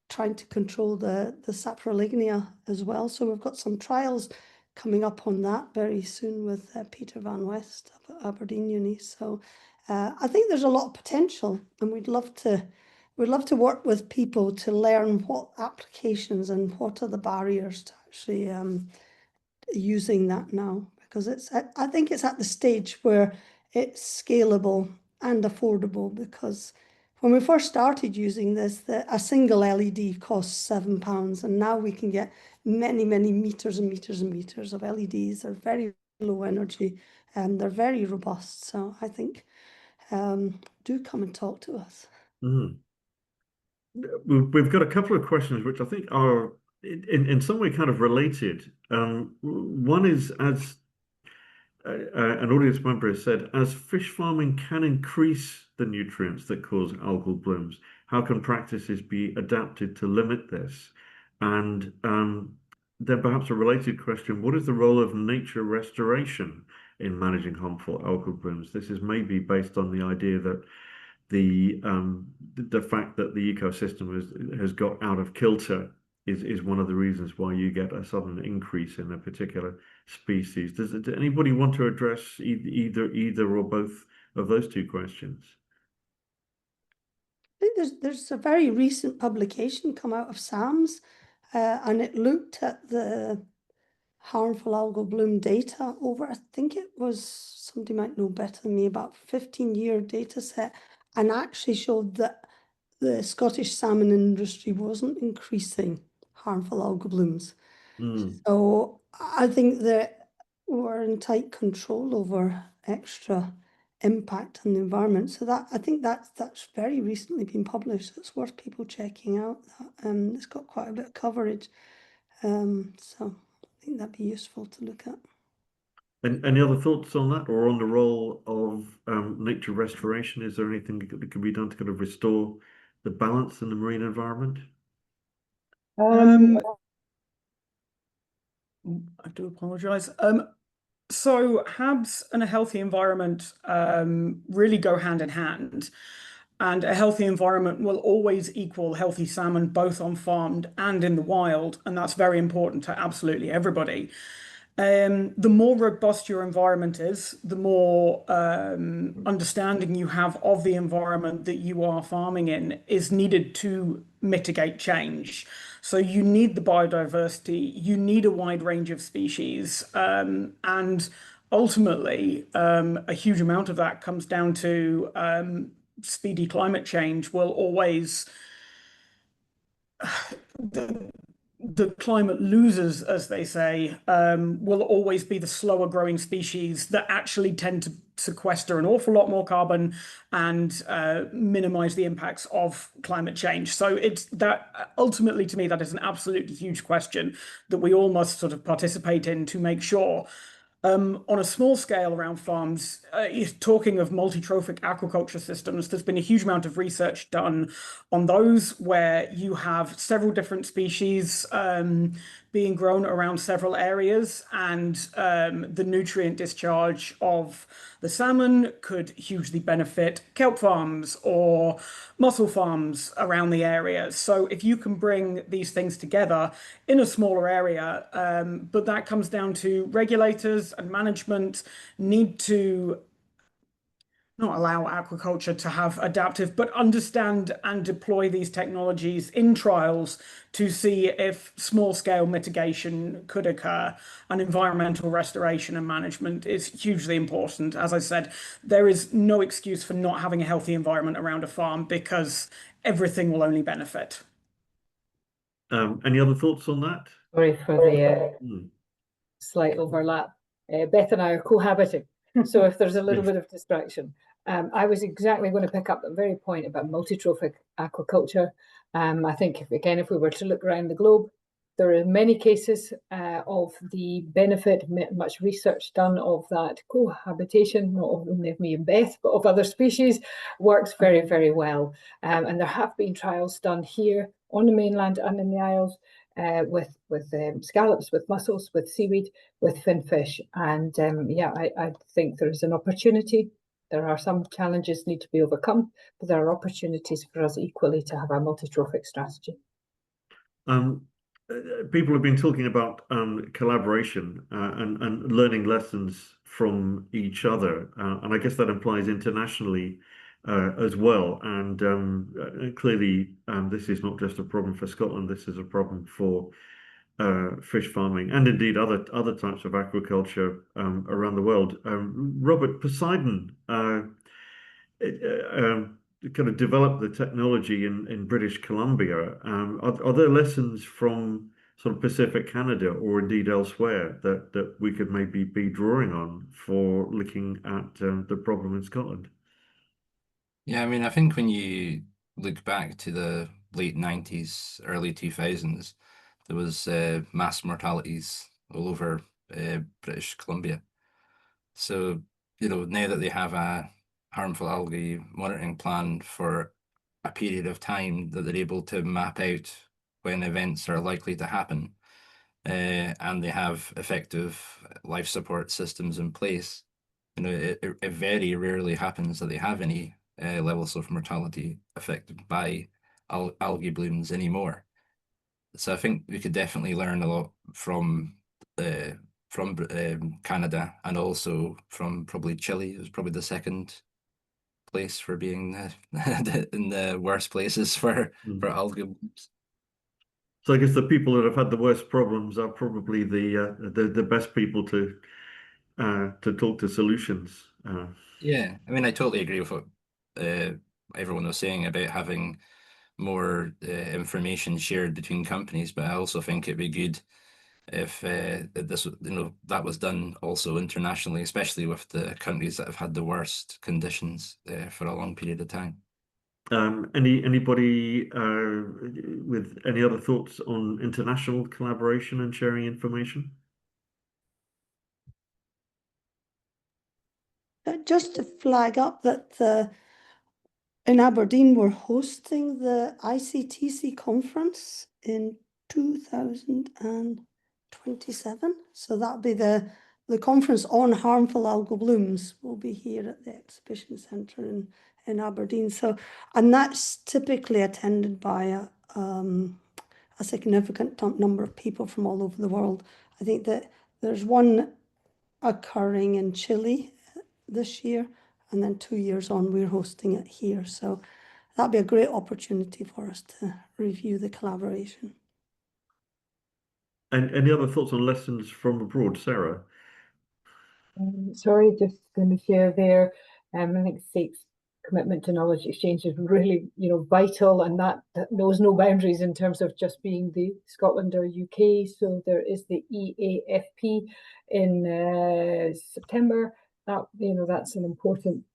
trying to control the saprolegnia as well. So we've got some trials coming up on that very soon with Peter Van West at Aberdeen Uni. So I think there's a lot of potential, and we'd love to work with people to learn what applications and what are the barriers to actually using that now, because I think it's at the stage where it's scalable and affordable, because when we first started using this, a single LED cost £7, and now we can get many, many meters and meters and meters of LEDs. They're very low energy and they're very robust. So I think do come and talk to us. We've got a couple of questions which I think are in some way kind of related. One is, as an audience member has said, as fish farming can increase the nutrients that cause algal blooms, how can practices be adapted to limit this? And then perhaps a related question, what is the role of nature restoration in managing harmful algal blooms? This is maybe based on the idea that the fact that the ecosystem has got out of kilter is one of the reasons why you get a sudden increase in a particular species. Does anybody want to address either or both of those two questions? I think there's a very recent publication come out of SAMS, and it looked at the harmful algal bloom data over, I think it was, somebody might know better than me, about 15-year data set, and actually showed that the Scottish salmon industry wasn't increasing harmful algal blooms. So I think that we're in tight control over extra impact on the environment. So that I think that's very recently been published. So it's worth people checking out. It's got quite a bit of coverage. So I think that'd be useful to look at. And any other thoughts on that, or on the role of nature restoration? Is there anything that can be done to kind of restore the balance in the marine environment? I do apologize. So HABs and a healthy environment really go hand in hand. And a healthy environment will always equal healthy salmon, both on farmed and in the wild. And that's very important to absolutely everybody. The more robust your environment is, the more understanding you have of the environment that you are farming in is needed to mitigate change. So you need the biodiversity, you need a wide range of species, and ultimately, a huge amount of that comes down to speedy climate change will always the climate losers, as they say, will always be the slower growing species that actually tend to sequester an awful lot more carbon and minimize the impacts of climate change. So it's that ultimately, to me, that is an absolutely huge question that we all must sort of participate in to make sure. On a small scale around farms, talking of multi-trophic aquaculture systems, there's been a huge amount of research done on those where you have several different species being grown around several areas, and the nutrient discharge of the salmon could hugely benefit kelp farms or mussel farms around the area. So if you can bring these things together in a smaller area, but that comes down to regulators and management need to not allow aquaculture to have adaptive, but understand and deploy these technologies in trials to see if small scale mitigation could occur. And environmental restoration and management is hugely important. As I said, there is no excuse for not having a healthy environment around a farm because everything will only benefit. Any other thoughts on that? Sorry for the slight overlap. Beth and I are cohabiting, so if there's a little bit of distraction. I was exactly going to pick up the very point about multi-trophic aquaculture. I think, if we were to look around the globe, there are many cases of the benefit, much research done of that cohabitation, not only of me and Beth, but of other species, works very, very well. And there have been trials done here on the mainland and in the Isles with scallops, with mussels, with seaweed, with finfish. And I think there is an opportunity. There are some challenges need to be overcome, but there are opportunities for us equally to have a multi-trophic strategy. People have been talking about collaboration and learning lessons from each other, and I guess that implies internationally as well. And clearly, this is not just a problem for Scotland. This is a problem for fish farming and indeed other types of aquaculture around the world. Robert, Poseidon kind of developed the technology in British Columbia. Are there lessons from sort of Pacific Canada or indeed elsewhere that we could maybe be drawing on for looking at the problem in Scotland? Yeah, I mean, I think when you look back to the late 90s, early 2000s, there was mass mortalities all over British Columbia. So, now that they have a harmful algae monitoring plan for a period of time that they're able to map out when events are likely to happen, and they have effective life support systems in place, it very rarely happens that they have any levels of mortality affected by algae blooms anymore. So I think we could definitely learn a lot from Canada, and also from probably Chile. It was probably the second place for being in the worst places for algae blooms. So I guess the people that have had the worst problems are probably the best people to talk to solutions. Yeah, I mean, I totally agree with what everyone was saying about having more information shared between companies, but I also think it'd be good if this, that was done also internationally, especially with the countries that have had the worst conditions for a long period of time. Anybody with any other thoughts on international collaboration and sharing information? Just to flag up that in Aberdeen, we're hosting the ICTC conference in 2027. So that'll be the conference on harmful algal blooms will be here at the exhibition centre in Aberdeen. So, and that's typically attended by a significant number of people from all over the world. I think that there's one occurring in Chile this year, and then 2 years on, we're hosting it here. So that'll be a great opportunity for us to review the collaboration. And any other thoughts on lessons from abroad, Sarah? Sorry, just going to share there. I think SAIC's commitment to knowledge exchange is really, vital, and that knows no boundaries in terms of just being the Scotland or UK. So there is the EAFP in September. That's an important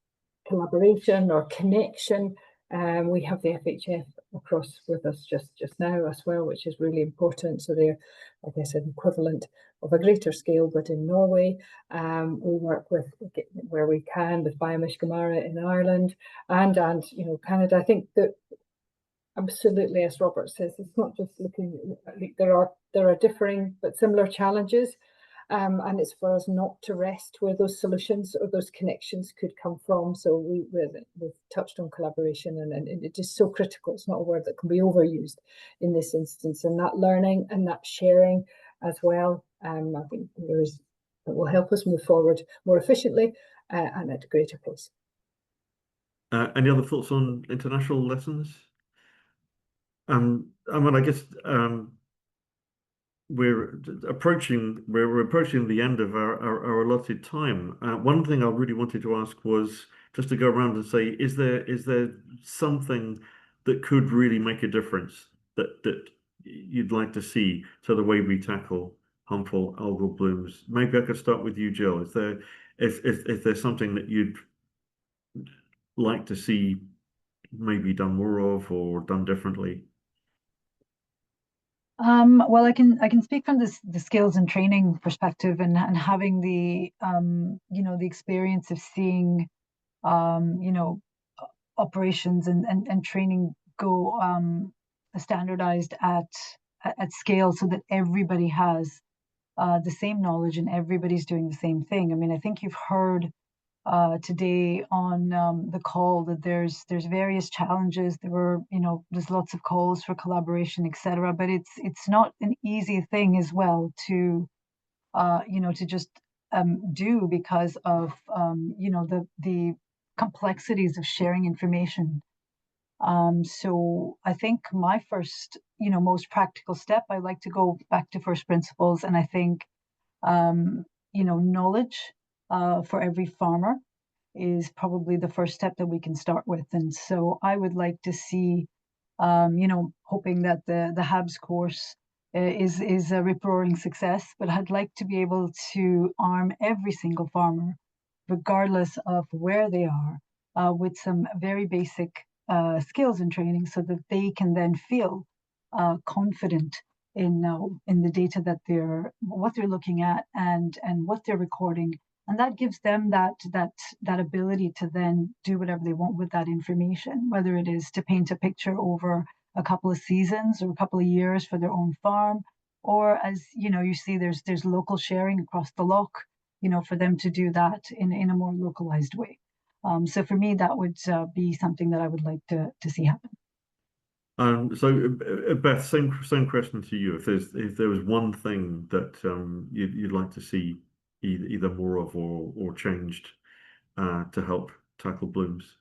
collaboration or connection. We have the FHF across with us just now as well, which is really important. So they're, I guess, an equivalent of a greater scale, but in Norway. We work with, where we can, with Biomish in Ireland and Canada. I think that absolutely, as Robert says, it's not just looking. There are differing but similar challenges. And it's for us not to rest where those solutions or those connections could come from. So we've touched on collaboration, and it is so critical. It's not a word that can be overused in this instance. And that learning and that sharing as well, I think that will help us move forward more efficiently and at a greater pace. Any other thoughts on international lessons? I guess we're approaching the end of our allotted time. One thing I really wanted to ask was just to go around and say, is there something that could really make a difference that you'd like to see to the way we tackle harmful algal blooms? Maybe I could start with you, Jill. Is there something that you'd like to see maybe done more of or done differently? Well, I can speak from the skills and training perspective, and having the the experience of seeing operations and training go standardized at scale, so that everybody has the same knowledge and everybody's doing the same thing. I mean, I think you've heard today on the call that there's various challenges. There's lots of calls for collaboration, etc. But it's not an easy thing as well to to just do, because of the complexities of sharing information. So I think my first most practical step, I like to go back to first principles, and I think knowledge for every farmer is probably the first step that we can start with. And so I would like to see, hoping that the HABS course is a rip-roaring success, but I'd like to be able to arm every single farmer, regardless of where they are, with some very basic skills and training, so that they can then feel confident in the data that what they're looking at and what they're recording, and that gives them that ability to then do whatever they want with that information, whether it is to paint a picture over a couple of seasons or a couple of years for their own farm, or, as you see, there's local sharing across the loch, for them to do that in a more localized way. So for me, that would be something that I would like to see happen. So Beth, same question to you. If there was one thing that you'd like to see either more of or changed to help tackle blooms?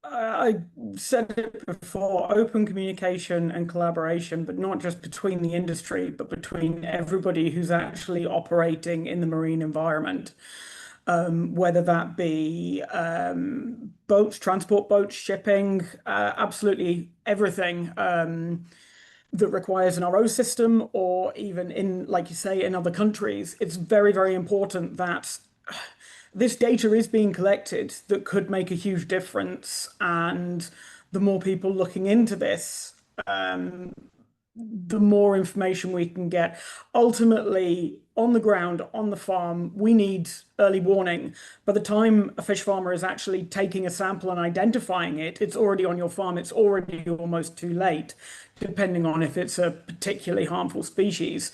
I said it before, open communication and collaboration, but not just between the industry, but between everybody who's actually operating in the marine environment. Whether that be boats, transport boats, shipping, absolutely everything. that requires an RO system, or even in, like you say, in other countries, it's very, very important that this data is being collected that could make a huge difference. And the more people looking into this, the more information we can get. Ultimately, on the ground, on the farm, we need early warning. By the time a fish farmer is actually taking a sample and identifying it, it's already on your farm. It's already almost too late, depending on if it's a particularly harmful species.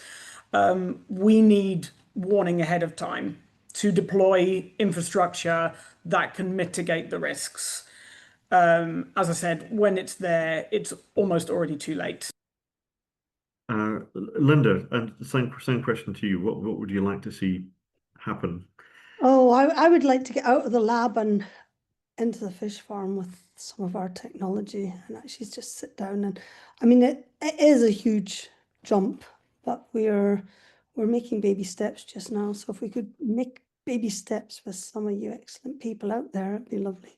We need warning ahead of time to deploy infrastructure that can mitigate the risks. As I said, when it's there, it's almost already too late. Linda, and same question to you. What would you like to see happen? Oh, I would like to get out of the lab and into the fish farm with some of our technology and actually just sit down. And I mean, it is a huge jump, but we're making baby steps just now. So if we could make baby steps with some of you excellent people out there, it'd be lovely.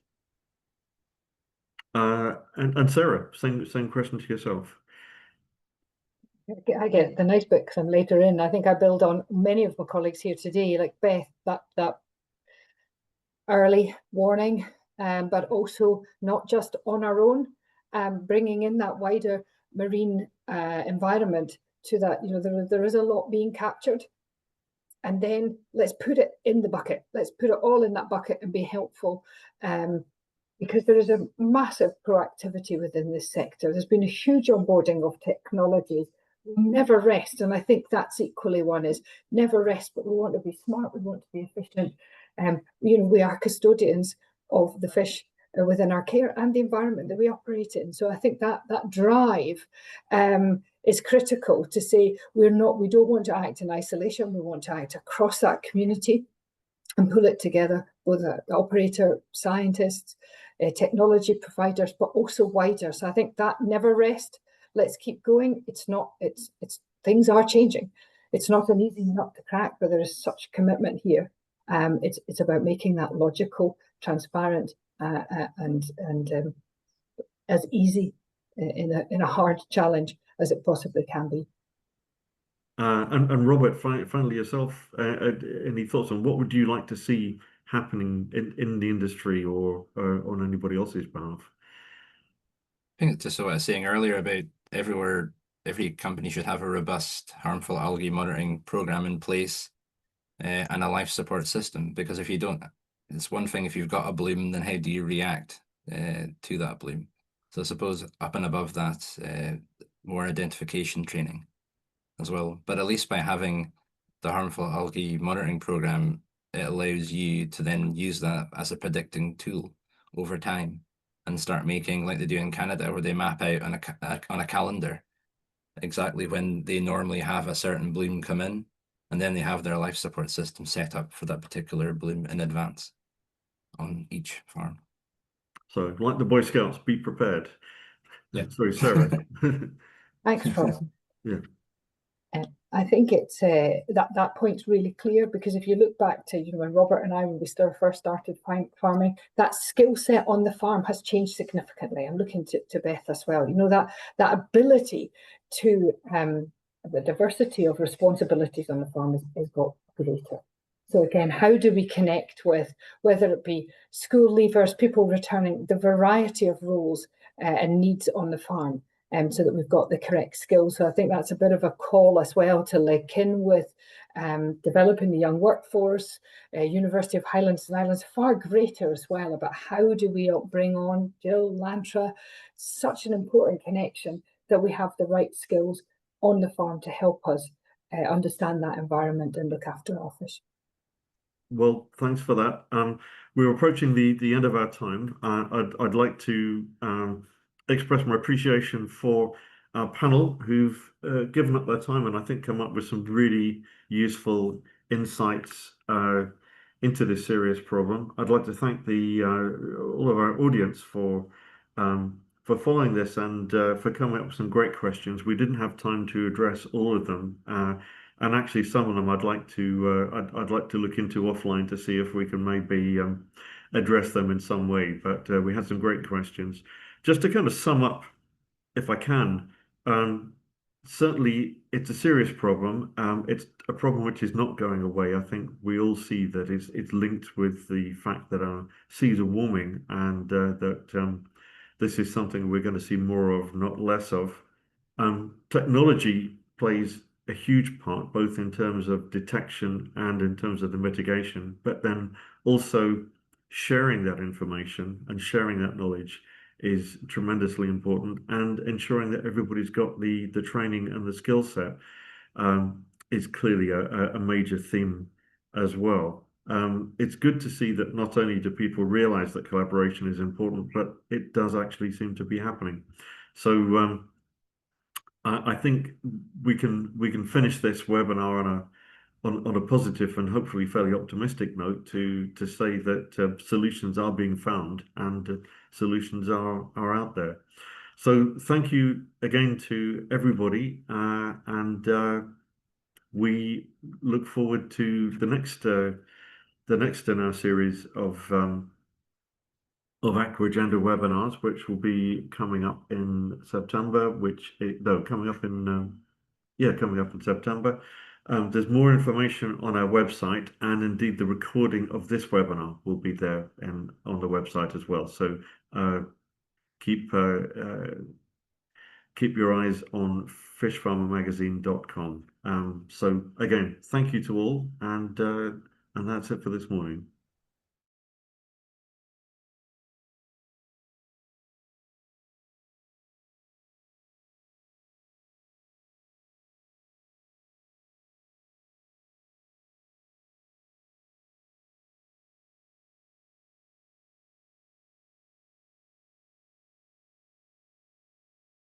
And Sarah, same question to yourself. I get the nice bit because I'm later in. I think I build on many of my colleagues here today, like Beth, that early warning, but also not just on our own, bringing in that wider marine environment to that. You know, there is a lot being captured, and then let's put it in the bucket. Let's put it all in that bucket and be helpful. Because there is a massive proactivity within this sector. There's been a huge onboarding of technology. Never rest, and I think that's equally one is never rest, but we want to be smart, we want to be efficient. You know, we are custodians of the fish within our care and the environment that we operate in. So I think that drive is critical to say we don't want to act in isolation, we want to act across that community and pull it together, both the operator, scientists, technology providers, but also wider. So I think that never rest. Let's keep going. It's things are changing. It's not an easy nut to crack, but there is such commitment here. It's about making that logical, transparent, and as easy in a hard challenge as it possibly can be. And Robert, finally yourself, any thoughts on what would you like to see happening in the industry or on anybody else's behalf? I think it's just what I was saying earlier about every company should have a robust harmful algae monitoring program in place and a life support system. Because if you don't, it's one thing if you've got a bloom, then how do you react to that bloom? So I suppose up and above that, more identification training as well. But at least by having the harmful algae monitoring program, it allows you to then use that as a predicting tool over time and start making, like they do in Canada, where they map out on a calendar exactly when they normally have a certain bloom come in, and then they have their life support system set up for that particular bloom in advance on each farm. So, like the Boy Scouts, be prepared. Yeah. Sorry, Sarah. Thanks, Rob. Yeah. I think it's that point's really clear, because if you look back to when Robert and I, when we first started farming, that skill set on the farm has changed significantly. I'm looking to Beth as well. That ability to the diversity of responsibilities on the farm is got greater. So again, how do we connect with whether it be school leavers, people returning, the variety of roles and needs on the farm? So that we've got the correct skills. So I think that's a bit of a call as well to link in with developing the young workforce. University of Highlands and Islands, far greater as well about how do we bring on Jill, Lantra, such an important connection that we have the right skills on the farm to help us understand that environment and look after our fish. Well, thanks for that. We're approaching the end of our time. I'd like to express my appreciation for our panel who've given up their time and I think come up with some really useful insights into this serious problem. I'd like to thank all of our audience for following this and for coming up with some great questions. We didn't have time to address all of them, and actually some of them I'd like to look into offline to see if we can maybe address them in some way. But we had some great questions. Just to kind of sum up, if I can, certainly it's a serious problem. It's a problem which is not going away. I think we all see that it's linked with the fact that our seas are warming, and that this is something we're going to see more of, not less of. Technology plays a huge part, both in terms of detection and in terms of the mitigation, but then also sharing that information and sharing that knowledge is tremendously important, and ensuring that everybody's got the training and the skill set is clearly a major theme as well. It's good to see that not only do people realize that collaboration is important, but it does actually seem to be happening. So I think we can finish this webinar on a positive and hopefully fairly optimistic note to say that solutions are being found, and solutions are out there. So thank you again to everybody, and we look forward to the next in our series of Aqua Agenda webinars, which will be coming up in September. Coming up in September. There's more information on our website, and indeed the recording of this webinar will be there and on the website as well. So keep your eyes on fishfarmermagazine.com. So again, thank you to all, and that's it for this morning.